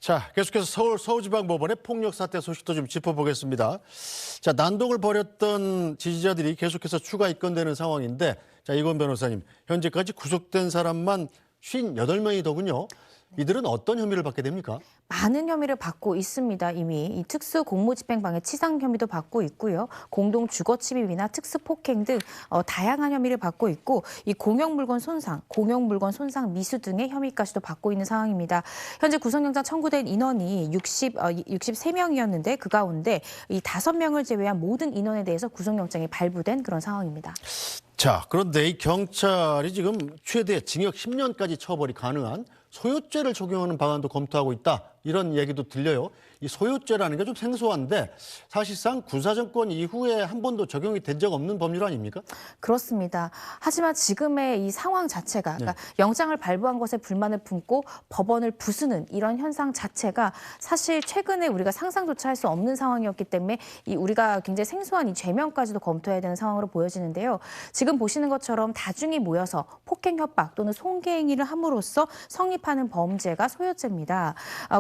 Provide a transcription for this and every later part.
자, 계속해서 서울지방법원의 폭력 사태 소식도 좀 짚어보겠습니다. 자, 난동을 벌였던 지지자들이 계속해서 추가 입건되는 상황인데, 자, 이건 변호사님, 현재까지 구속된 사람만 58명이더군요. 이들은 어떤 혐의를 받게 됩니까? 많은 혐의를 받고 있습니다. 이미 이 특수 공무집행방해 치상 혐의도 받고 있고요. 공동 주거 침입이나 특수 폭행 등 다양한 혐의를 받고 있고 이 공용물건 손상 미수 등의 혐의까지도 받고 있는 상황입니다. 현재 구속영장 청구된 인원이 63명이었는데 그 가운데 이 5명을 제외한 모든 인원에 대해서 구속영장이 발부된 그런 상황입니다. 자, 그런데 이 경찰이 지금 최대 징역 10년까지 처벌이 가능한 소요죄를 적용하는 방안도 검토하고 있다. 이런 얘기도 들려요. 이 소요죄라는 게 좀 생소한데 사실상 군사정권 이후에 한 번도 적용이 된 적 없는 법률 아닙니까? 그렇습니다. 하지만 지금의 이 상황 자체가 그러니까 영장을 발부한 것에 불만을 품고 법원을 부수는 이런 현상 자체가 사실 최근에 우리가 상상조차 할 수 없는 상황이었기 때문에 우리가 굉장히 생소한 이 죄명까지도 검토해야 되는 상황으로 보여지는데요. 지금 보시는 것처럼 다중이 모여서 폭행, 협박 또는 손괴 행위를 함으로써 성립하는 범죄가 소요죄입니다.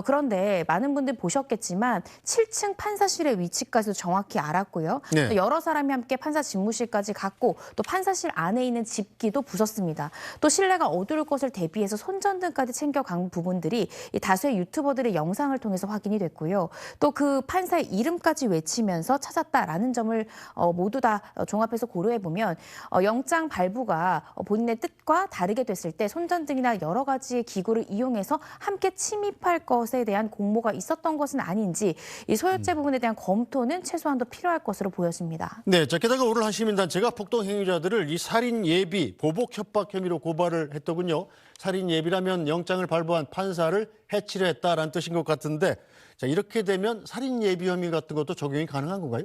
그런데 많은 분들 보셨겠지만 7층 판사실의 위치까지도 정확히 알았고요. 네. 또 여러 사람이 함께 판사 집무실까지 갔고 또 판사실 안에 있는 집기도 부쉈습니다. 또 실내가 어두울 것을 대비해서 손전등까지 챙겨간 부분들이 이 다수의 유튜버들의 영상을 통해서 확인이 됐고요. 또 그 판사의 이름까지 외치면서 찾았다라는 점을 모두 다 종합해서 고려해 보면 영장 발부가 본인의 뜻과 다르게 됐을 때 손전등이나 여러 가지의 기구를 이용해서 함께 침입할 것에 대한 공모가 있었던 것은 아닌지 이 소요죄 부분에 대한 검토는 최소한도 필요할 것으로 보여집니다. 네, 자, 게다가 오늘 한 시민단체가 폭동 행위자들을 이 살인 예비, 보복 협박 혐의로 고발을 했더군요. 살인 예비라면 영장을 발부한 판사를 해치려 했다라는 뜻인 것 같은데, 자, 이렇게 되면 살인 예비 혐의 같은 것도 적용이 가능한 건가요?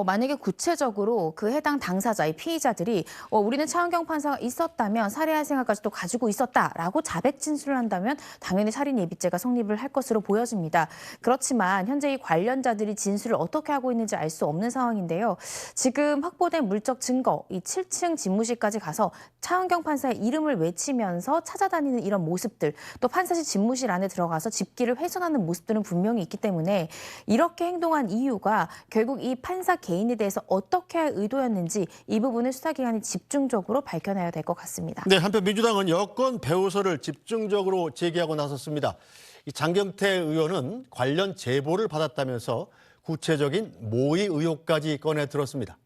만약에 구체적으로 그 해당 당사자, 이 피의자들이 우리는 차은경 판사가 있었다면 살해할 생각까지도 가지고 있었다라고 자백 진술을 한다면 당연히 살인 예비죄가 성립을 할 것으로 보여집니다. 그렇지만 현재 이 관련자들이 진술을 어떻게 하고 있는지 알 수 없는 상황인데요. 지금 확보된 물적 증거, 이 7층 집무실까지 가서 차은경 판사의 이름을 외치면서 찾아다니는 이런 모습들, 또 판사실 집무실 안에 들어가서 집기를 훼손하는 모습들은 분명히 있기 때문에 이렇게 행동한 이유가 결국 이 판사 개인에 대해서 어떻게 할 의도였는지 이 부분을 수사기관이 집중적으로 밝혀내야 될 것 같습니다. 네, 한편 민주당은 여권 배우설을 집중적으로 제기하고 나섰습니다. 이 장경태 의원은 관련 제보를 받았다면서 구체적인 모의 의혹까지 꺼내 들었습니다.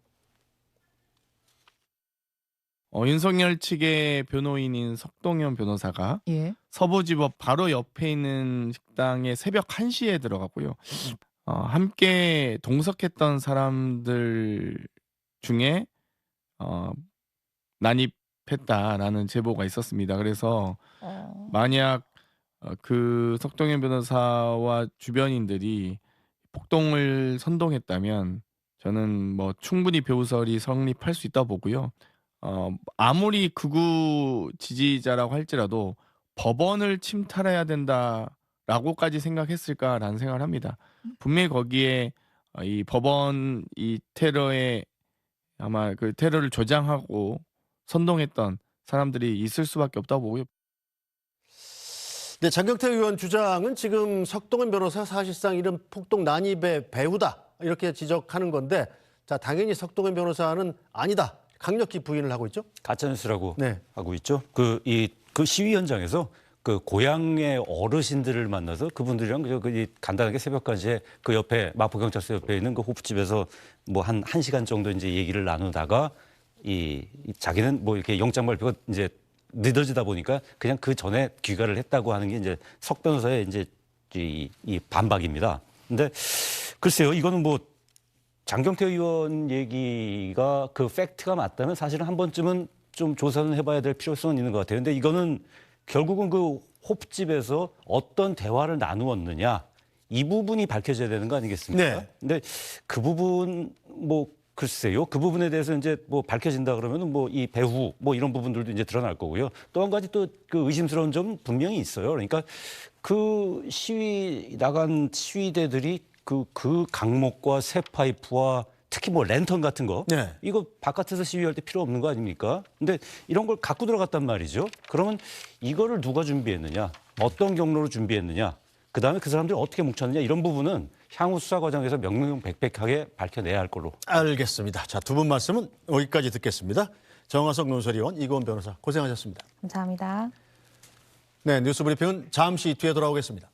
윤석열 측의 변호인인 석동현 변호사가 서부지법 바로 옆에 있는 식당에 새벽 1시에 들어가고요. 함께 동석했던 사람들 중에 난입했다라는 제보가 있었습니다. 그래서 만약 그 석동현 변호사와 주변인들이 폭동을 선동했다면 저는 뭐 충분히 배우설이 성립할 수 있다고 보고요. 아무리 극우 지지자라고 할지라도 법원을 침탈해야 된다라고까지 생각했을까라는 생각을 합니다. 분명히 거기에 이 법원 이 테러에 아마 그 테러를 조장하고 선동했던 사람들이 있을 수밖에 없다고 보고요. 네, 장경태 의원 주장은 지금 석동현 변호사 사실상 이런 폭동 난입의 배후다 이렇게 지적하는 건데, 자, 당연히 석동현 변호사는 아니다. 강력히 부인을 하고 있죠. 가짜뉴스라고 하고 있죠. 그 시위 현장에서 그 고향의 어르신들을 만나서 그분들이랑 간단하게 새벽까지 그 옆에 마포경찰서 옆에 있는 그 호프집에서 뭐 한 1시간 정도 이제 얘기를 나누다가 자기는 뭐 이렇게 영장 발표가 이제 늦어지다 보니까 그냥 그 전에 귀가를 했다고 하는 게 이제 석 변호사의 이제 이 반박입니다. 근데 글쎄요, 이거는 뭐 장경태 의원 얘기가 그 팩트가 맞다면 사실은 한 번쯤은 좀 조사는 해봐야 될 필요성은 있는 것 같아요. 근데 이거는 결국은 그 호프집에서 어떤 대화를 나누었느냐 이 부분이 밝혀져야 되는 거 아니겠습니까? 네. 근데 그 부분 뭐 글쎄요, 그 부분에 대해서 이제 뭐 밝혀진다 그러면은 뭐 이 배후 뭐 이런 부분들도 이제 드러날 거고요. 또 한 가지 또 그 의심스러운 점 분명히 있어요. 그러니까 그 나간 시위대들이 그 강목과 새 파이프와 특히 뭐 랜턴 같은 거 이거 바깥에서 시위할 때 필요 없는 거 아닙니까? 근데 이런 걸 갖고 들어갔단 말이죠. 그러면 이거를 누가 준비했느냐? 어떤 경로로 준비했느냐? 그다음에 그 사람들이 어떻게 뭉쳤느냐 이런 부분은 향후 수사 과정에서 명명백백하게 밝혀내야 할 걸로. 알겠습니다. 자, 두 분 말씀은 여기까지 듣겠습니다. 정화석 논설위원, 이고은 변호사 고생하셨습니다. 감사합니다. 네, 뉴스 브리핑은 잠시 뒤에 돌아오겠습니다.